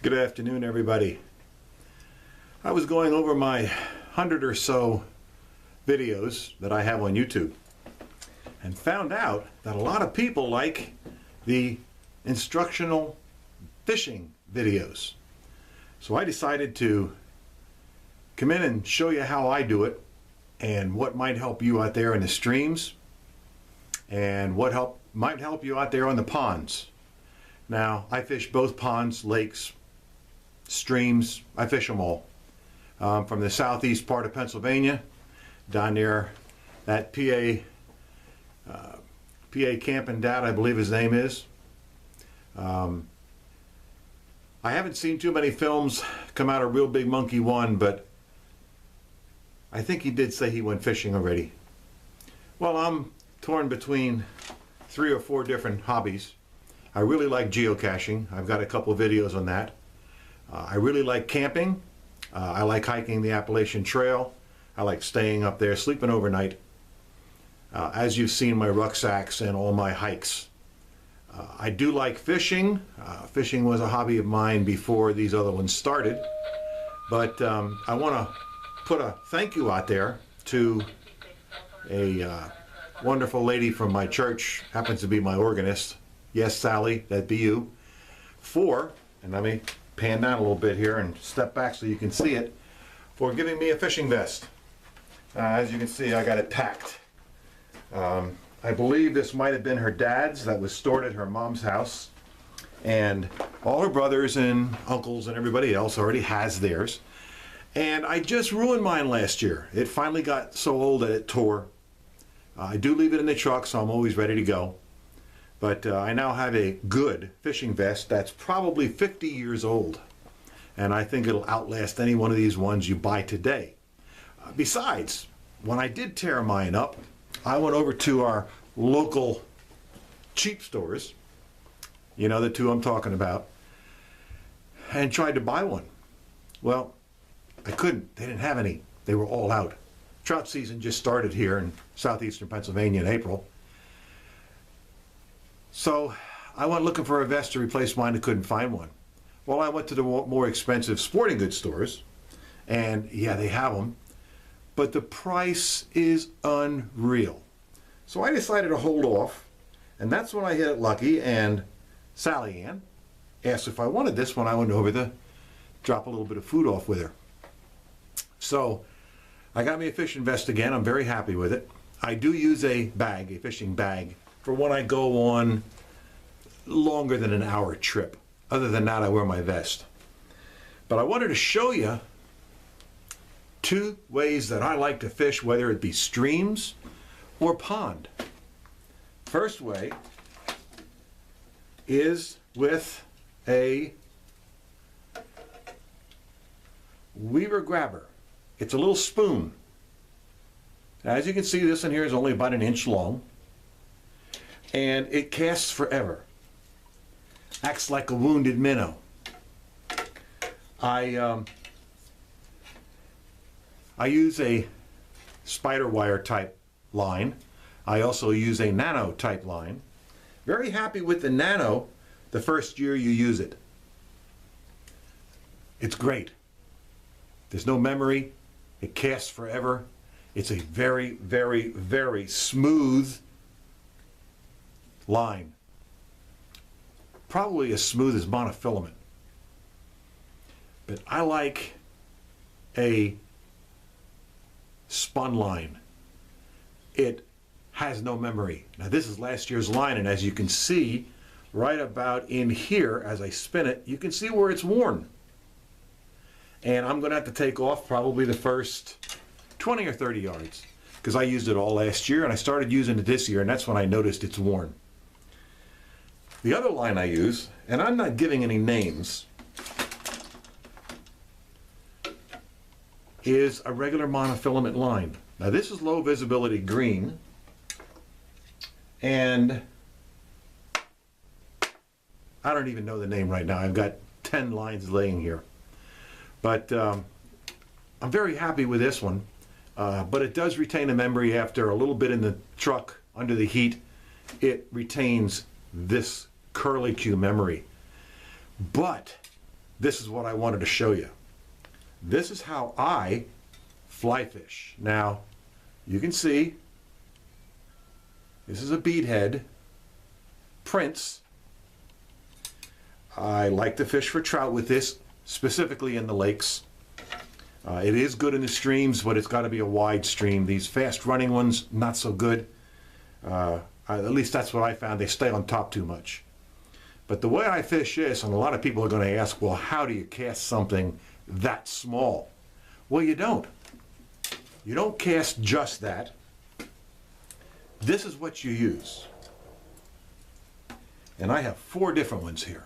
Good afternoon, everybody. I was going over my 100 or so videos that I have on YouTube and found out that a lot of people like the instructional fishing videos. So I decided to come in and show you how I do it and what might help you out there in the streams and what might help you out there on the ponds. Now, I fish both ponds, lakes, streams. I fish them all. From the southeast part of Pennsylvania down there, that PA Camping Dad, I believe his name is. I haven't seen too many films come out of Real Big Monkey 1, but I think he did say he went fishing already. Well, I'm torn between 3 or 4 different hobbies. I really like geocaching. I've got a couple of videos on that. I really like camping. I like hiking the Appalachian Trail. I like staying up there, sleeping overnight. As you've seen my rucksacks and all my hikes. I do like fishing. Fishing was a hobby of mine before these other ones started. But I want to put a thank you out there to a wonderful lady from my church, happens to be my organist. Yes, Sally, that'd be you. And let me pan down a little bit here and step back so you can see it, for giving me a fishing vest. As you can see, I got it packed. I believe this might have been her dad's that was stored at her mom's house. And all her brothers and uncles and everybody else already has theirs. And I just ruined mine last year. It finally got so old that it tore. I do leave it in the truck, so I'm always ready to go. But I now have a good fishing vest that's probably 50 years old. And I think it'll outlast any one of these ones you buy today. Besides, when I did tear mine up, I went over to our local cheap stores, you know, the two I'm talking about, and tried to buy one. Well, I couldn't. They didn't have any. They were all out. Trout season just started here in southeastern Pennsylvania in April. So I went looking for a vest to replace mine and couldn't find one. Well, I went to the more expensive sporting goods stores, and yeah, they have them, but the price is unreal. So I decided to hold off, and that's when I hit it lucky, and Sally Ann asked if I wanted this when I went over to drop a little bit of food off with her. So I got me a fishing vest again. I'm very happy with it. I do use a bag, a fishing bag, for when I go on longer than an hour trip. Other than that, I wear my vest. But I wanted to show you 2 ways that I like to fish, whether it be streams or pond. First way is with a Weaver grabber. It's a little spoon. As you can see, this one here is only about 1 inch long. And it casts forever. Acts like a wounded minnow. I use a spider wire type line. I also use a nano type line. Very happy with the nano the first year you use it. It's great. There's no memory. It casts forever. It's a very, very, very smooth line. Probably as smooth as monofilament. But I like a spun line. It has no memory. Now this is last year's line, and as you can see right about in here as I spin it, you can see where it's worn. And I'm going to have to take off probably the first 20 or 30 yards because I used it all last year and I started using it this year, and that's when I noticed it's worn. The other line I use, and I'm not giving any names, is a regular monofilament line. Now this is low visibility green, and I don't even know the name right now. I've got 10 lines laying here. But I'm very happy with this one. But it does retain a memory after a little bit in the truck under the heat. It retains this curlicue memory. But this is what I wanted to show you. This is how I fly fish. Now, you can see this is a beadhead Prince. I like to fish for trout with this, specifically in the lakes. It is good in the streams, but it's got to be a wide stream. These fast running ones, not so good. At least that's what I found. They stay on top too much. But the way I fish this, and a lot of people are going to ask, well, how do you cast something that small? Well, you don't. You don't cast just that. This is what you use. And I have 4 different ones here.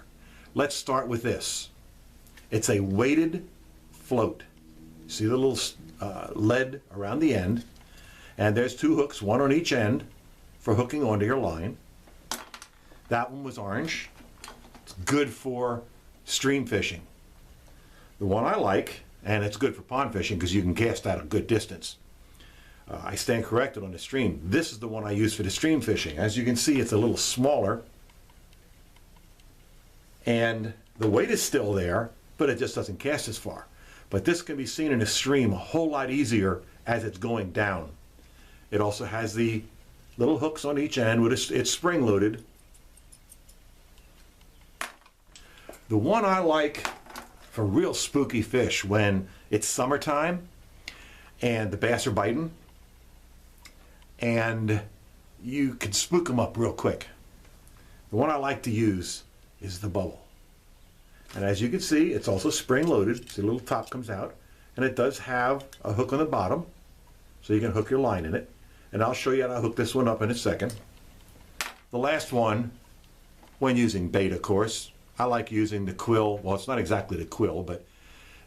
Let's start with this. It's a weighted float. See the little lead around the end? And there's 2 hooks, one on each end for hooking onto your line. That one was orange. It's good for stream fishing. The one I like, and it's good for pond fishing because you can cast that a good distance. I stand corrected on the stream. This is the one I use for the stream fishing. As you can see, it's a little smaller. And the weight is still there, but it just doesn't cast as far. But this can be seen in a stream a whole lot easier as it's going down. It also has the little hooks on each end. It's spring loaded. The one I like for real spooky fish when it's summertime and the bass are biting and you can spook them up real quick. The one I like to use is the bubble. And as you can see, it's also spring loaded. See, the little top comes out, and it does have a hook on the bottom, so you can hook your line in it. And I'll show you how to hook this one up in a second. The last one, when using bait, of course, I like using the quill. Well, it's not exactly the quill, but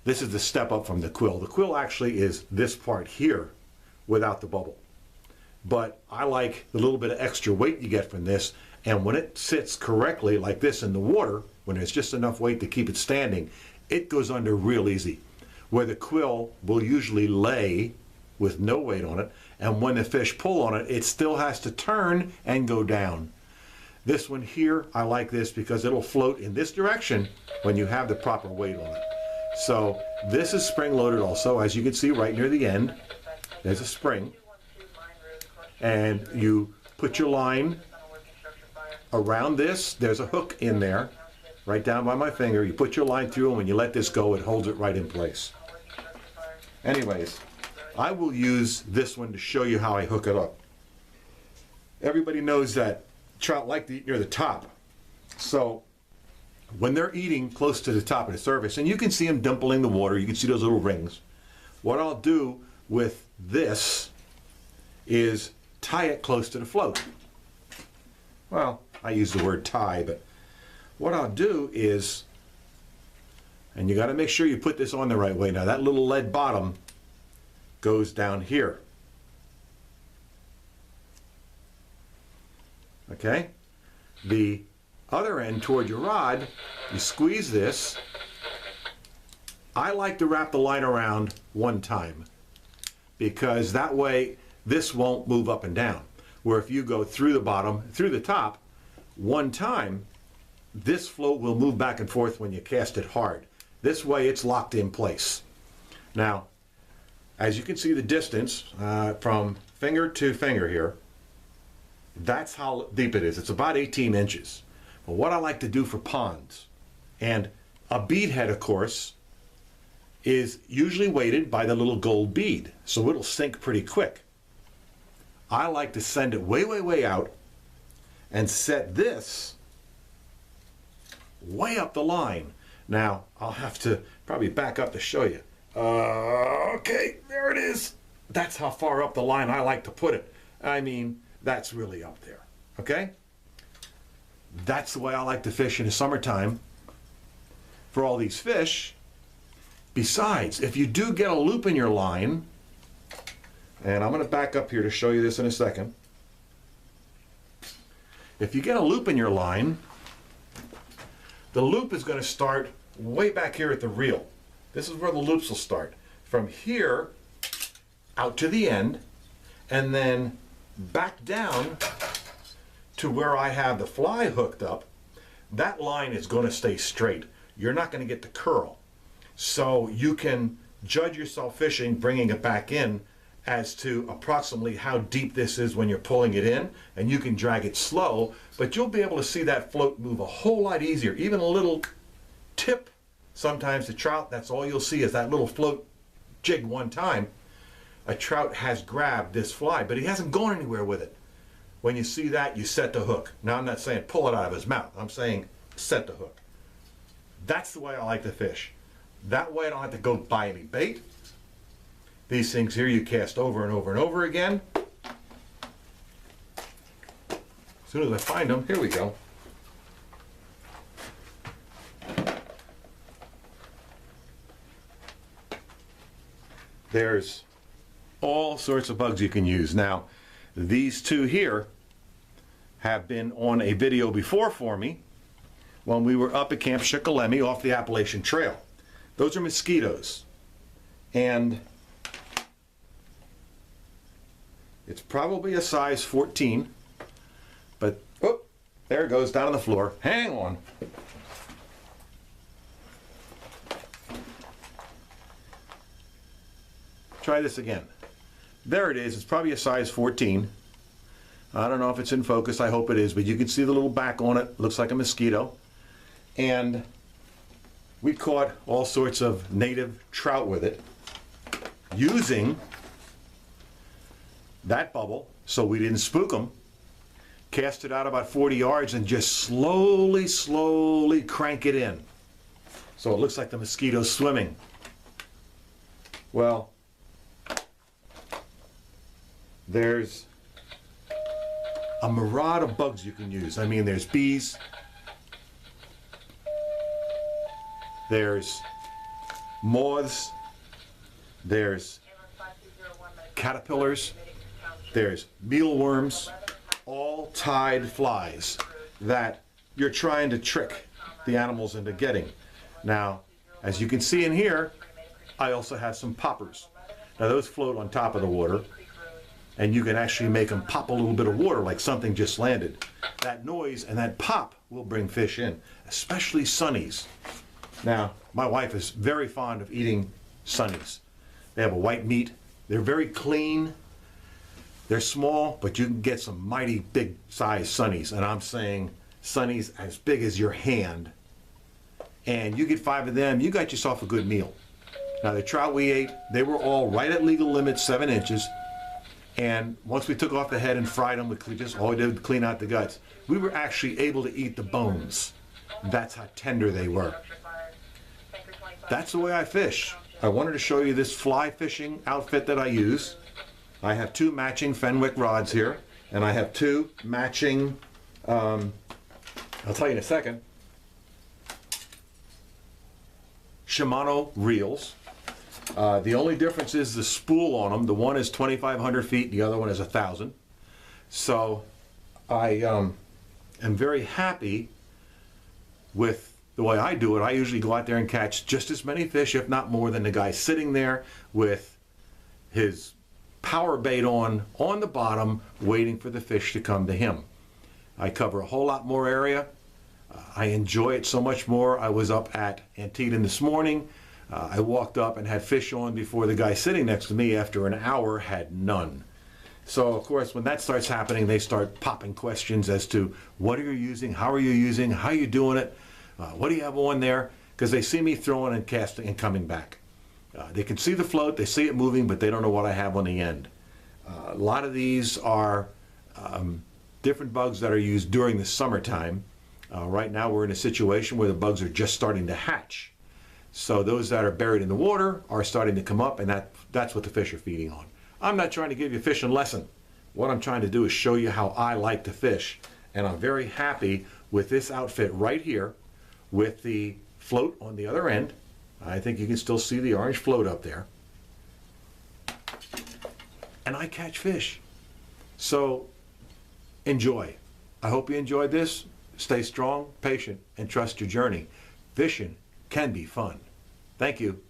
this is the step up from the quill. The quill actually is this part here without the bubble. But I like the little bit of extra weight you get from this, and when it sits correctly like this in the water, when there's just enough weight to keep it standing, it goes under real easy. Where the quill will usually lay with no weight on it, and when the fish pull on it, it still has to turn and go down. This one here, I like this because it'll float in this direction when you have the proper weight on it. So this is spring loaded also, as you can see right near the end. There's a spring. And you put your line around this. There's a hook in there, right down by my finger. You put your line through, and when you let this go, it holds it right in place. Anyways, I will use this one to show you how I hook it up. Everybody knows that trout like to eat near the top. So when they're eating close to the top of the surface, and you can see them dimpling the water, you can see those little rings. What I'll do with this is tie it close to the float. Well, I use the word tie, but what I'll do is, and you got to make sure you put this on the right way. Now that little lead bottom goes down here. Okay? The other end toward your rod, you squeeze this. I like to wrap the line around one time because that way this won't move up and down. Where if you go through the bottom, through the top, one time, this float will move back and forth when you cast it hard. This way it's locked in place. Now, as you can see the distance from finger to finger here, that's how deep it is. It's about 18 inches. But what I like to do for ponds, and a beadhead, of course, is usually weighted by the little gold bead, so it'll sink pretty quick. I like to send it way, way, way out and set this way up the line. Now, I'll have to probably back up to show you. Okay, there it is. That's how far up the line I like to put it. I mean, that's really up there, okay? That's the way I like to fish in the summertime for all these fish. Besides, if you do get a loop in your line, and I'm going to back up here to show you this in a second. If you get a loop in your line, the loop is going to start way back here at the reel. This is where the loops will start. From here out to the end, and then back down to where I have the fly hooked up. That line is going to stay straight. you're not going to get the curl. So you can judge yourself fishing, bringing it back in, as to approximately how deep this is when you're pulling it in, and you can drag it slow, but you'll be able to see that float move a whole lot easier. Even a little tip, sometimes the trout, that's all you'll see is that little float jig one time. A trout has grabbed this fly, but he hasn't gone anywhere with it. When you see that, you set the hook. Now, I'm not saying pull it out of his mouth. I'm saying set the hook. That's the way I like to fish. That way I don't have to go buy any bait. These things here you cast over and over and over again. As soon as I find them, here we go. There's all sorts of bugs you can use. Now, these two here have been on a video before for me when we were up at Camp Shikellamy off the Appalachian Trail. Those are mosquitoes. And it's probably a size 14, but oh, there it goes down on the floor. Hang on. Try this again. There it is. It's probably a size 14. I don't know if it's in focus. I hope it is, but you can see the little back on it. Looks like a mosquito. And we caught all sorts of native trout with it using that bubble, so we didn't spook them. Cast it out about 40 yards and just slowly crank it in. So it looks like the mosquito's swimming. Well, there's a myriad of bugs you can use. I mean, there's bees, there's moths, there's caterpillars, there's mealworms, all tide flies that you're trying to trick the animals into getting. Now, as you can see in here, I also have some poppers. Now those float on top of the water, and you can actually make them pop a little bit of water like something just landed. That noise and that pop will bring fish in, especially sunnies. Now, my wife is very fond of eating sunnies. They have a white meat. They're very clean. They're small, but you can get some mighty big size sunnies. And I'm saying sunnies as big as your hand. And you get 5 of them, you got yourself a good meal. Now the trout we ate, they were all right at legal limit, 7 inches. And once we took off the head and fried them, we just all we did was clean out the guts. We were actually able to eat the bones. That's how tender they were. That's the way I fish. I wanted to show you this fly fishing outfit that I use. I have 2 matching Fenwick rods here, and I have 2 matching, I'll tell you in a second, Shimano reels. The only difference is the spool on them. The one is 2,500 feet, the other one is 1,000. So I am very happy with the way I do it. I usually go out there and catch just as many fish, if not more, than the guy sitting there with his power bait on the bottom, waiting for the fish to come to him. I cover a whole lot more area. I enjoy it so much more. I was up at Antietam this morning. I walked up and had fish on before the guy sitting next to me after an hour had none. So of course when that starts happening, they start popping questions as to what are you using, how are you using, how are you doing it, what do you have on there, because they see me throwing and casting and coming back. They can see the float, they see it moving, but they don't know what I have on the end. A lot of these are different bugs that are used during the summertime. Right now we're in a situation where the bugs are just starting to hatch. So those that are buried in the water are starting to come up, and that's what the fish are feeding on. I'm not trying to give you a fishing lesson. What I'm trying to do is show you how I like to fish. And I'm very happy with this outfit right here with the float on the other end. I think you can still see the orange float up there. And I catch fish. So enjoy. I hope you enjoyed this. Stay strong, patient, and trust your journey. Fishing can be fun. Thank you.